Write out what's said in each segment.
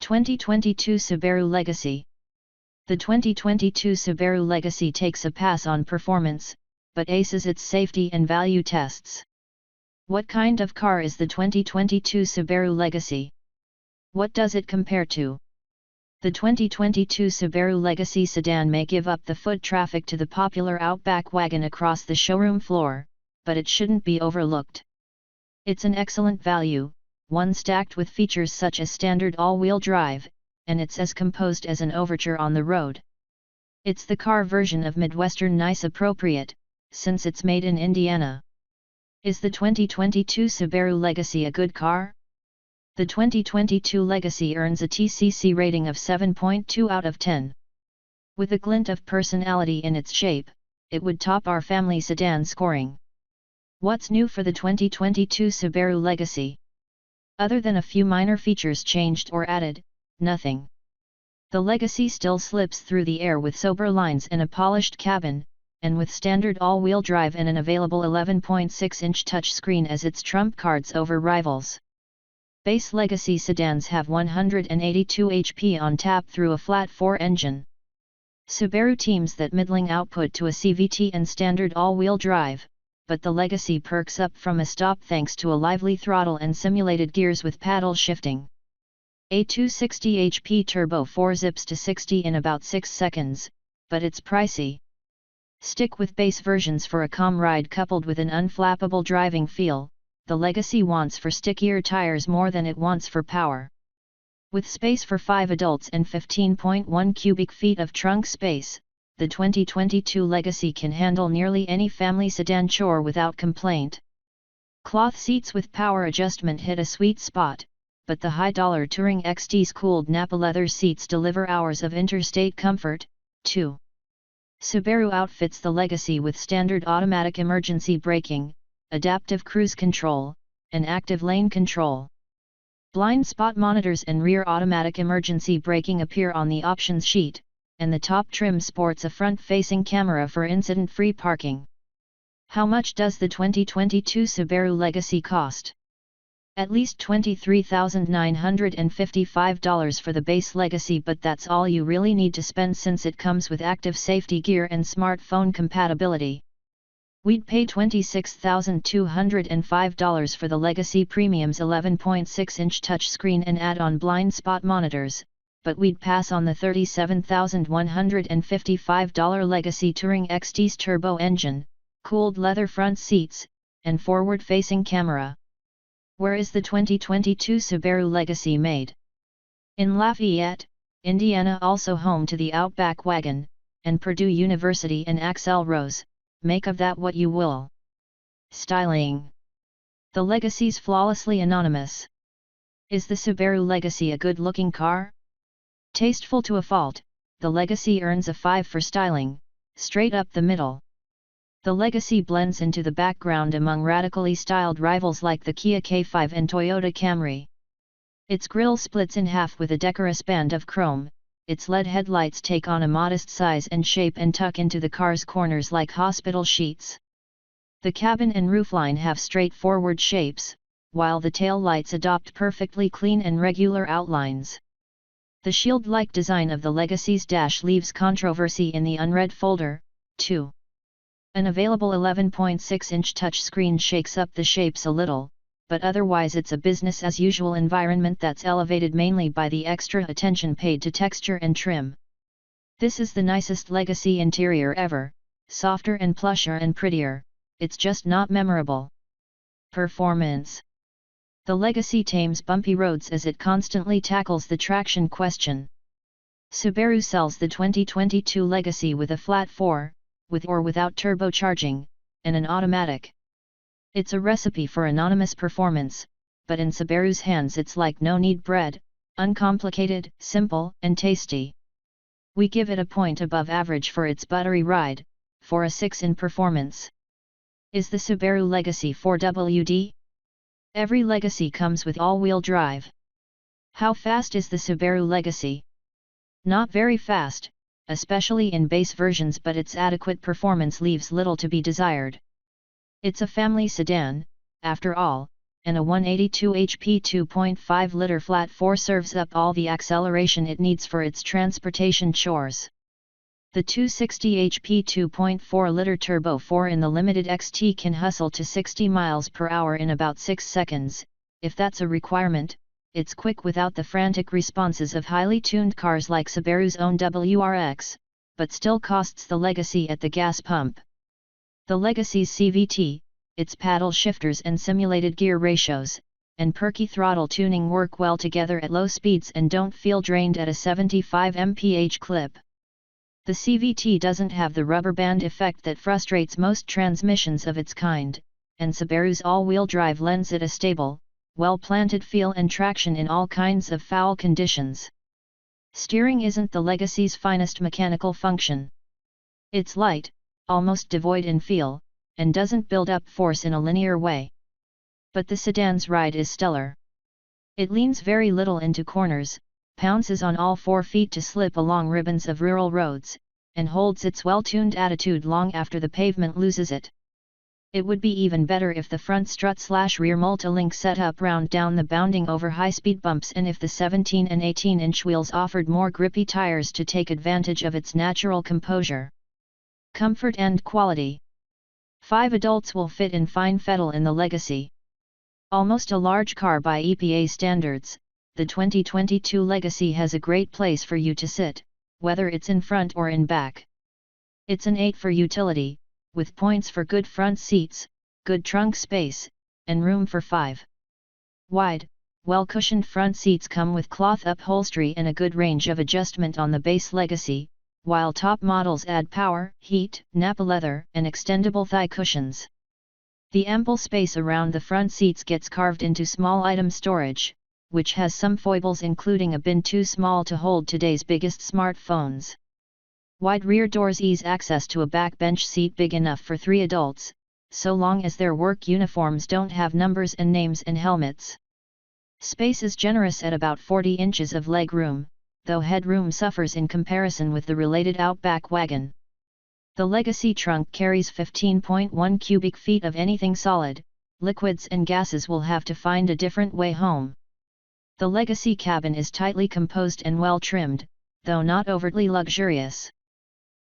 2022 Subaru Legacy. The 2022 Subaru Legacy takes a pass on performance, but aces its safety and value tests. What kind of car is the 2022 Subaru Legacy? What does it compare to? The 2022 Subaru Legacy sedan may give up the foot traffic to the popular Outback wagon across the showroom floor, but it shouldn't be overlooked. It's an excellent value, one stacked with features such as standard all-wheel drive, and it's as composed as an overture on the road. It's the car version of Midwestern nice appropriate, since it's made in Indiana. Is the 2022 Subaru Legacy a good car? The 2022 Legacy earns a TCC rating of 7.2 out of 10. With a glint of personality in its shape, it would top our family sedan scoring. What's new for the 2022 Subaru Legacy? Other than a few minor features changed or added, nothing. The Legacy still slips through the air with sober lines and a polished cabin, and with standard all-wheel drive and an available 11.6-inch touchscreen as its trump cards over rivals. Base Legacy sedans have 182 HP on tap through a flat-4 engine. Subaru teams that middling output to a CVT and standard all-wheel drive, but the Legacy perks up from a stop thanks to a lively throttle and simulated gears with paddle shifting. A 260 HP turbo 4 zips to 60 in about 6 seconds, but it's pricey. Stick with base versions for a calm ride coupled with an unflappable driving feel. The Legacy wants for stickier tires more than it wants for power. With space for 5 adults and 15.1 cubic feet of trunk space, the 2022 Legacy can handle nearly any family sedan chore without complaint. Cloth seats with power adjustment hit a sweet spot, but the high-dollar Touring XT's cooled Nappa leather seats deliver hours of interstate comfort, too. Subaru outfits the Legacy with standard automatic emergency braking, adaptive cruise control, and active lane control. Blind spot monitors and rear automatic emergency braking appear on the options sheet, and the top trim sports a front-facing camera for incident-free parking. How much does the 2022 Subaru Legacy cost? At least $23,955 for the base Legacy, but that's all you really need to spend since it comes with active safety gear and smartphone compatibility. We'd pay $26,205 for the Legacy Premium's 11.6-inch touchscreen and add-on blind spot monitors, but we'd pass on the $37,155 Legacy Touring XT's turbo engine, cooled leather front seats, and forward-facing camera. Where is the 2022 Subaru Legacy made? In Lafayette, Indiana, also home to the Outback wagon, and Purdue University and Axl Rose. Make of that what you will. Styling. The Legacy's flawlessly anonymous. Is the Subaru Legacy a good-looking car? Tasteful to a fault, the Legacy earns a 5 for styling, straight up the middle. The Legacy blends into the background among radically styled rivals like the Kia K5 and Toyota Camry. Its grille splits in half with a decorous band of chrome. Its LED headlights take on a modest size and shape and tuck into the car's corners like hospital sheets. The cabin and roofline have straightforward shapes, while the tail lights adopt perfectly clean and regular outlines. The shield-like design of the Legacy's dash leaves controversy in the unread folder, too. An available 11.6-inch touchscreen shakes up the shapes a little, but otherwise it's a business-as-usual environment that's elevated mainly by the extra attention paid to texture and trim. This is the nicest Legacy interior ever, softer and plusher and prettier, it's just not memorable. Performance. The Legacy tames bumpy roads as it constantly tackles the traction question. Subaru sells the 2022 Legacy with a flat 4, with or without turbocharging, and an automatic. It's a recipe for anonymous performance, but in Subaru's hands it's like no-knead bread, uncomplicated, simple, and tasty. We give it a point above average for its buttery ride, for a 6 in performance. Is the Subaru Legacy 4WD? Every Legacy comes with all-wheel drive. How fast is the Subaru Legacy? Not very fast, especially in base versions, but its adequate performance leaves little to be desired. It's a family sedan, after all, and a 182 HP 2.5-liter flat 4 serves up all the acceleration it needs for its transportation chores. The 260 HP 2.4-liter Turbo 4 in the Limited XT can hustle to 60 miles per hour in about 6 seconds, if that's a requirement. It's quick without the frantic responses of highly tuned cars like Subaru's own WRX, but still costs the Legacy at the gas pump. The Legacy's CVT, its paddle shifters and simulated gear ratios, and perky throttle tuning work well together at low speeds and don't feel drained at a 75 mph clip. The CVT doesn't have the rubber band effect that frustrates most transmissions of its kind, and Subaru's all-wheel drive lends it a stable, well-planted feel and traction in all kinds of foul conditions. Steering isn't the Legacy's finest mechanical function. It's light, almost devoid in feel, and doesn't build up force in a linear way. But the sedan's ride is stellar. It leans very little into corners, pounces on all 4 feet to slip along ribbons of rural roads, and holds its well-tuned attitude long after the pavement loses it. It would be even better if the front strut/rear multi-link setup round down the bounding over high-speed bumps and if the 17 and 18-inch wheels offered more grippy tires to take advantage of its natural composure. Comfort and quality. 5 adults will fit in fine fettle in the Legacy. Almost a large car by EPA standards, the 2022 Legacy has a great place for you to sit, whether it's in front or in back. It's an 8 for utility, with points for good front seats, good trunk space, and room for 5. Wide, well-cushioned front seats come with cloth upholstery and a good range of adjustment on the base Legacy, while top models add power, heat, Nappa leather, and extendable thigh cushions. The ample space around the front seats gets carved into small item storage, which has some foibles including a bin too small to hold today's biggest smartphones. Wide rear doors ease access to a backbench seat big enough for 3 adults, so long as their work uniforms don't have numbers and names and helmets. Space is generous at about 40 inches of leg room, though headroom suffers in comparison with the related Outback wagon. The Legacy trunk carries 15.1 cubic feet of anything solid, liquids and gases will have to find a different way home. The Legacy cabin is tightly composed and well trimmed, though not overtly luxurious.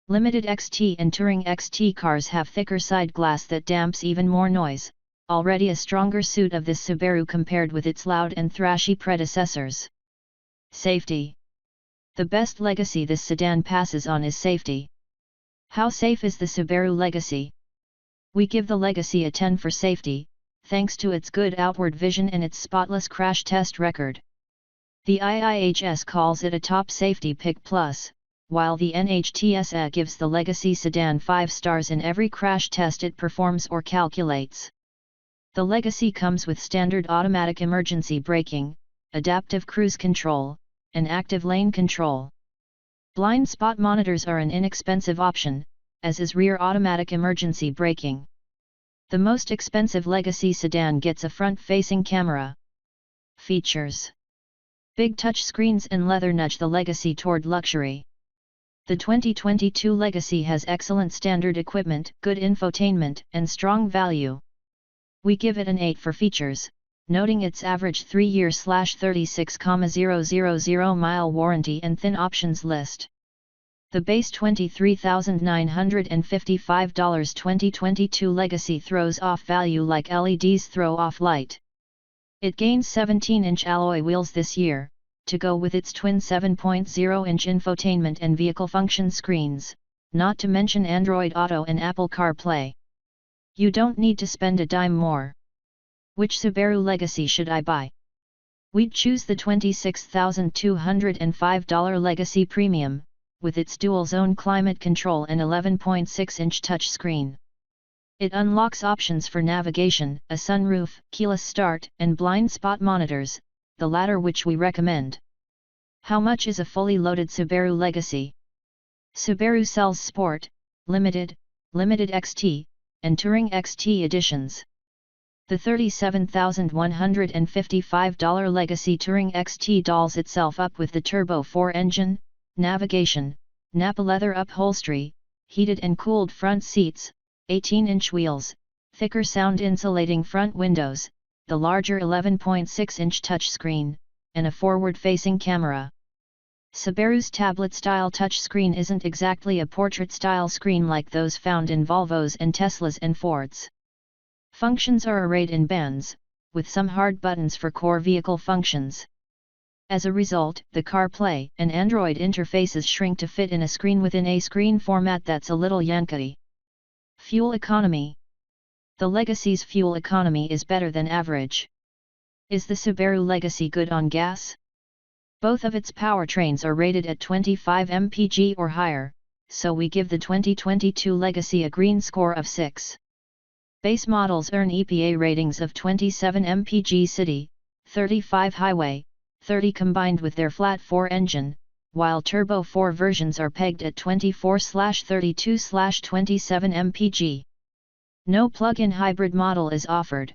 Limited XT and Touring XT cars have thicker side glass that damps even more noise, already a stronger suit of this Subaru compared with its loud and thrashy predecessors. Safety. The best legacy this sedan passes on is safety. How safe is the Subaru Legacy? We give the Legacy a 10 for safety, thanks to its good outward vision and its spotless crash test record. The IIHS calls it a top safety pick plus, while the NHTSA gives the Legacy sedan 5 stars in every crash test it performs or calculates. The Legacy comes with standard automatic emergency braking, adaptive cruise control, and active lane control. Blind spot monitors are an inexpensive option, as is rear automatic emergency braking. The most expensive Legacy sedan gets a front-facing camera. Features. Big touch screens and leather nudge the Legacy toward luxury. The 2022 Legacy has excellent standard equipment, good infotainment, and strong value. We give it an 8 for features, noting its average 3-year/36,000 mile warranty and thin options list. The base $23,955 2022 Legacy throws off value like LEDs throw off light. It gains 17-inch alloy wheels this year, to go with its twin 7.0-inch infotainment and vehicle function screens, not to mention Android Auto and Apple CarPlay. You don't need to spend a dime more. Which Subaru Legacy should I buy? We'd choose the $26,205 Legacy Premium, with its dual-zone climate control and 11.6-inch touchscreen. It unlocks options for navigation, a sunroof, keyless start, and blind spot monitors, the latter which we recommend. How much is a fully loaded Subaru Legacy? Subaru sells Sport, Limited, Limited XT, and Touring XT editions. The $37,155 Legacy Touring XT dolls itself up with the Turbo 4 engine, navigation, Nappa leather upholstery, heated and cooled front seats, 18-inch wheels, thicker sound insulating front windows, the larger 11.6-inch touchscreen, and a forward-facing camera. Subaru's tablet-style touchscreen isn't exactly a portrait-style screen like those found in Volvos and Teslas and Fords. Functions are arrayed in bands, with some hard buttons for core vehicle functions. As a result, the CarPlay and Android interfaces shrink to fit in a screen within a screen format that's a little yankee. Fuel economy. The Legacy's fuel economy is better than average. Is the Subaru Legacy good on gas? Both of its powertrains are rated at 25 mpg or higher, so we give the 2022 Legacy a green score of 6. Base models earn EPA ratings of 27 mpg city, 35 highway, 30 combined with their flat 4 engine, while Turbo 4 versions are pegged at 24/32/27 mpg. No plug-in hybrid model is offered.